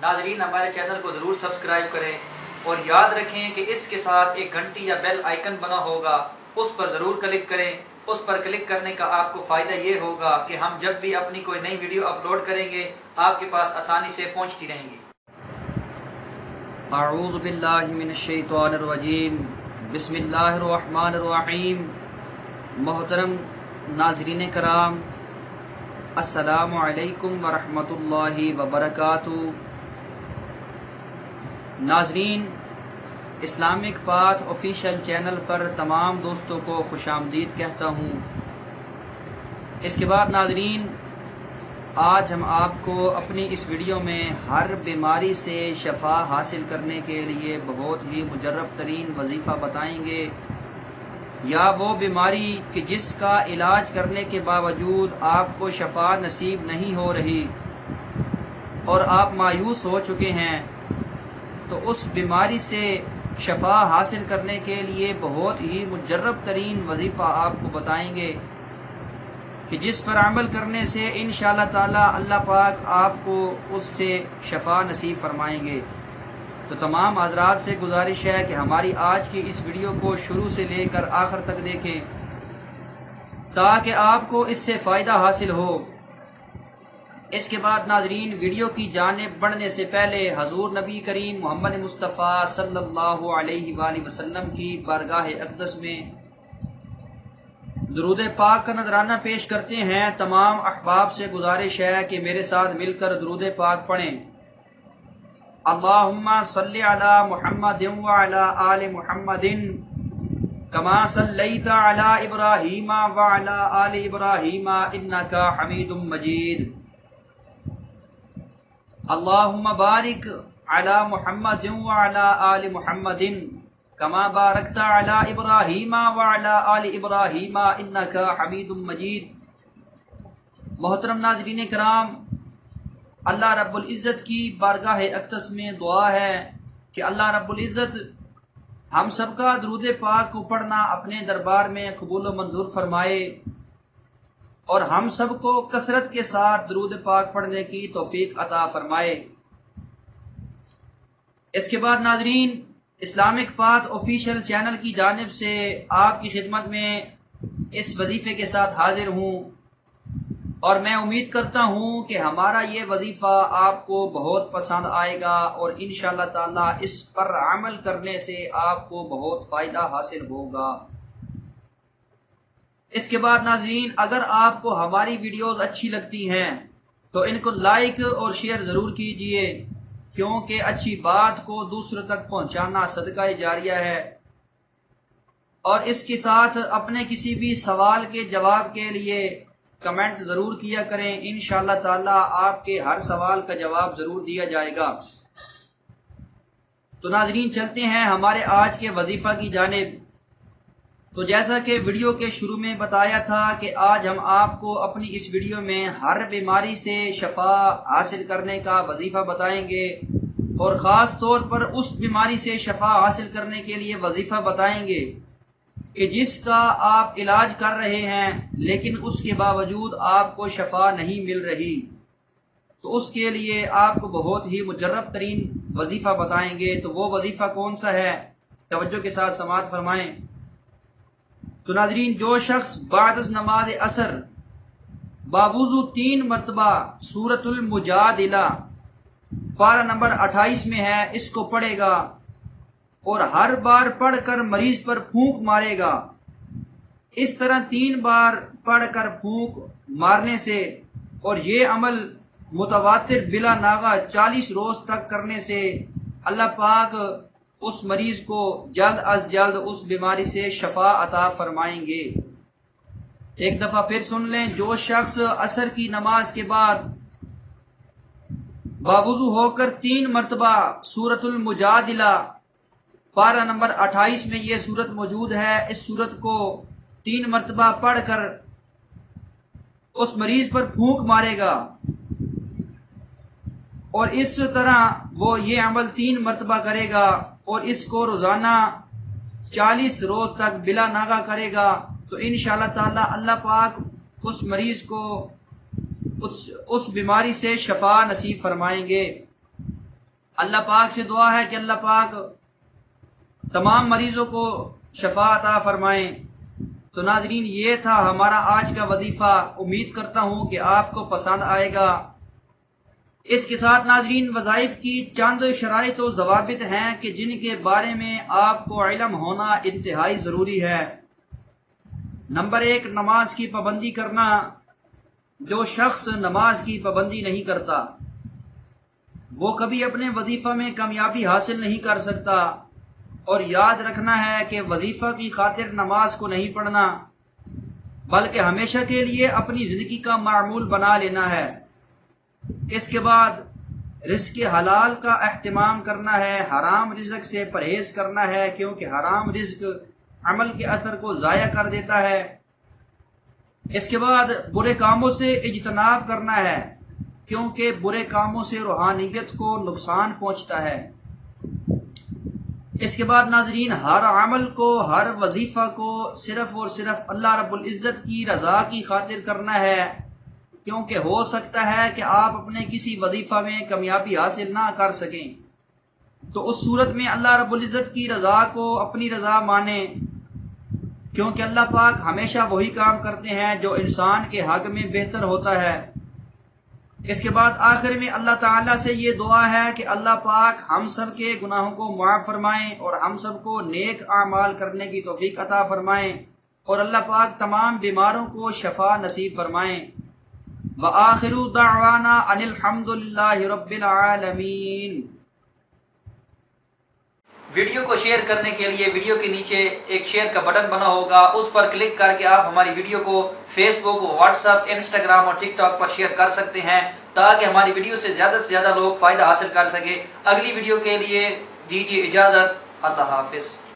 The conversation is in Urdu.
ناظرین ہمارے چینل کو ضرور سبسکرائب کریں اور یاد رکھیں کہ اس کے ساتھ ایک گھنٹی یا بیل آئیکن بنا ہوگا، اس پر ضرور کلک کریں۔ اس پر کلک کرنے کا آپ کو فائدہ یہ ہوگا کہ ہم جب بھی اپنی کوئی نئی ویڈیو اپلوڈ کریں گے آپ کے پاس آسانی سے پہنچتی رہیں گی۔ اعوذ باللہ من الشیطان الرجیم، بسم اللہ الرحمن الرحیم۔ محترم ناظرین کرام، السلام علیکم ورحمۃ اللہ وبرکاتہ۔ ناظرین، اسلامک پاتھ آفیشیل چینل پر تمام دوستوں کو خوش آمدید کہتا ہوں۔ اس کے بعد ناظرین، آج ہم آپ کو اپنی اس ویڈیو میں ہر بیماری سے شفا حاصل کرنے کے لیے بہت ہی مجرب ترین وظیفہ بتائیں گے، یا وہ بیماری کہ جس کا علاج کرنے کے باوجود آپ کو شفا نصیب نہیں ہو رہی اور آپ مایوس ہو چکے ہیں، تو اس بیماری سے شفا حاصل کرنے کے لیے بہت ہی مجرب ترین وظیفہ آپ کو بتائیں گے کہ جس پر عمل کرنے سے انشاءاللہ تعالی اللہ پاک آپ کو اس سے شفا نصیب فرمائیں گے۔ تو تمام حضرات سے گزارش ہے کہ ہماری آج کی اس ویڈیو کو شروع سے لے کر آخر تک دیکھیں تاکہ آپ کو اس سے فائدہ حاصل ہو۔ اس کے بعد ناظرین، ویڈیو کی جانب بڑھنے سے پہلے حضور نبی کریم محمد مصطفیٰ صلی اللہ علیہ وآلہ وسلم کی بارگاہ اقدس میں درود پاک کا نذرانہ پیش کرتے ہیں۔ تمام احباب سے گزارش ہے کہ میرے ساتھ مل کر درود پاک پڑھیں۔ اللہم صلی علی محمد وعلی آل محمد کما صلیت علی ابراہیم وعلی آل ابراہیم انک حمید مجید۔ اللہم بارک علی محمد وعلی آل محمد کما بارکت علی ابراہیم وعلی آل ابراہیم انک حمید مجید۔ محترم ناظرین کرام، اللہ رب العزت کی بارگاہ اقدس میں دعا ہے کہ اللہ رب العزت ہم سب کا درود پاک کو پڑھنا اپنے دربار میں قبول و منظور فرمائے اور ہم سب کو کثرت کے ساتھ درود پاک پڑھنے کی توفیق عطا فرمائے۔ اس کے بعد ناظرین، اسلامک پاتھ آفیشیل چینل کی جانب سے آپ کی خدمت میں اس وظیفے کے ساتھ حاضر ہوں، اور میں امید کرتا ہوں کہ ہمارا یہ وظیفہ آپ کو بہت پسند آئے گا اور انشاءاللہ تعالی اس پر عمل کرنے سے آپ کو بہت فائدہ حاصل ہوگا۔ اس کے بعد ناظرین، اگر آپ کو ہماری ویڈیوز اچھی لگتی ہیں تو ان کو لائک اور شیئر ضرور کیجئے، کیونکہ اچھی بات کو دوسروں تک پہنچانا صدقہ جاریہ ہے۔ اور اس کے ساتھ اپنے کسی بھی سوال کے جواب کے لیے کمنٹ ضرور کیا کریں، انشاءاللہ تعالی آپ کے ہر سوال کا جواب ضرور دیا جائے گا۔ تو ناظرین، چلتے ہیں ہمارے آج کے وظیفہ کی جانب۔ تو جیسا کہ ویڈیو کے شروع میں بتایا تھا کہ آج ہم آپ کو اپنی اس ویڈیو میں ہر بیماری سے شفا حاصل کرنے کا وظیفہ بتائیں گے، اور خاص طور پر اس بیماری سے شفا حاصل کرنے کے لیے وظیفہ بتائیں گے کہ جس کا آپ علاج کر رہے ہیں لیکن اس کے باوجود آپ کو شفا نہیں مل رہی، تو اس کے لیے آپ کو بہت ہی مجرب ترین وظیفہ بتائیں گے۔ تو وہ وظیفہ کون سا ہے؟ توجہ کے ساتھ سماعت فرمائیں۔ تو ناظرین، جو شخص بعد از نماز عصر باوضو 3 مرتبہ سورۃ المجادلہ پارہ نمبر 28 میں ہے، اس کو پڑھے گا اور ہر بار پڑھ کر مریض پر پھونک مارے گا، اس طرح 3 بار پڑھ کر پھونک مارنے سے اور یہ عمل متواتر بلا ناغہ 40 روز تک کرنے سے اللہ پاک اس مریض کو جلد از جلد اس بیماری سے شفا عطا فرمائیں گے۔ ایک دفعہ پھر سن لیں، جو شخص عصر کی نماز کے بعد باوضو ہو کر 3 مرتبہ سورۃ المجادلہ پارہ نمبر 28 میں یہ سورت موجود ہے، اس سورت کو 3 مرتبہ پڑھ کر اس مریض پر پھونک مارے گا اور اس طرح وہ یہ عمل 3 مرتبہ کرے گا اور اس کو روزانہ 40 روز تک بلا ناغہ کرے گا، تو انشاءاللہ تعالی اللہ پاک اس مریض کو اس بیماری سے شفا نصیب فرمائیں گے۔ اللہ پاک سے دعا ہے کہ اللہ پاک تمام مریضوں کو شفا عطا فرمائیں۔ تو ناظرین یہ تھا ہمارا آج کا وظیفہ، امید کرتا ہوں کہ آپ کو پسند آئے گا۔ اس کے ساتھ ناظرین وظائف کی چند شرائط و ضوابط ہیں کہ جن کے بارے میں آپ کو علم ہونا انتہائی ضروری ہے۔ نمبر 1، نماز کی پابندی کرنا۔ جو شخص نماز کی پابندی نہیں کرتا وہ کبھی اپنے وظیفہ میں کامیابی حاصل نہیں کر سکتا، اور یاد رکھنا ہے کہ وظیفہ کی خاطر نماز کو نہیں پڑھنا بلکہ ہمیشہ کے لیے اپنی زندگی کا معمول بنا لینا ہے۔ اس کے بعد رزق حلال کا اہتمام کرنا ہے، حرام رزق سے پرہیز کرنا ہے کیونکہ حرام رزق عمل کے اثر کو ضائع کر دیتا ہے۔ اس کے بعد برے کاموں سے اجتناب کرنا ہے کیونکہ برے کاموں سے روحانیت کو نقصان پہنچتا ہے۔ اس کے بعد ناظرین ہر عمل کو، ہر وظیفہ کو صرف اور صرف اللہ رب العزت کی رضا کی خاطر کرنا ہے، کیونکہ ہو سکتا ہے کہ آپ اپنے کسی وظیفہ میں کامیابی حاصل نہ کر سکیں، تو اس صورت میں اللہ رب العزت کی رضا کو اپنی رضا مانیں، کیونکہ اللہ پاک ہمیشہ وہی کام کرتے ہیں جو انسان کے حق میں بہتر ہوتا ہے۔ اس کے بعد آخر میں اللہ تعالیٰ سے یہ دعا ہے کہ اللہ پاک ہم سب کے گناہوں کو معاف فرمائیں اور ہم سب کو نیک اعمال کرنے کی توفیق عطا فرمائیں، اور اللہ پاک تمام بیماروں کو شفا نصیب فرمائیں۔ وآخر دعوانا ان الحمد للہ رب العالمین۔ ویڈیو کو شیئر کرنے کے لیے ویڈیو کے نیچے ایک شیئر کا بٹن بنا ہوگا، اس پر کلک کر کے آپ ہماری ویڈیو کو فیس بک، واٹس ایپ، انسٹاگرام اور ٹک ٹاک پر شیئر کر سکتے ہیں تاکہ ہماری ویڈیو سے زیادہ لوگ فائدہ حاصل کر سکے۔ اگلی ویڈیو کے لیے دیجیے اجازت، اللہ حافظ۔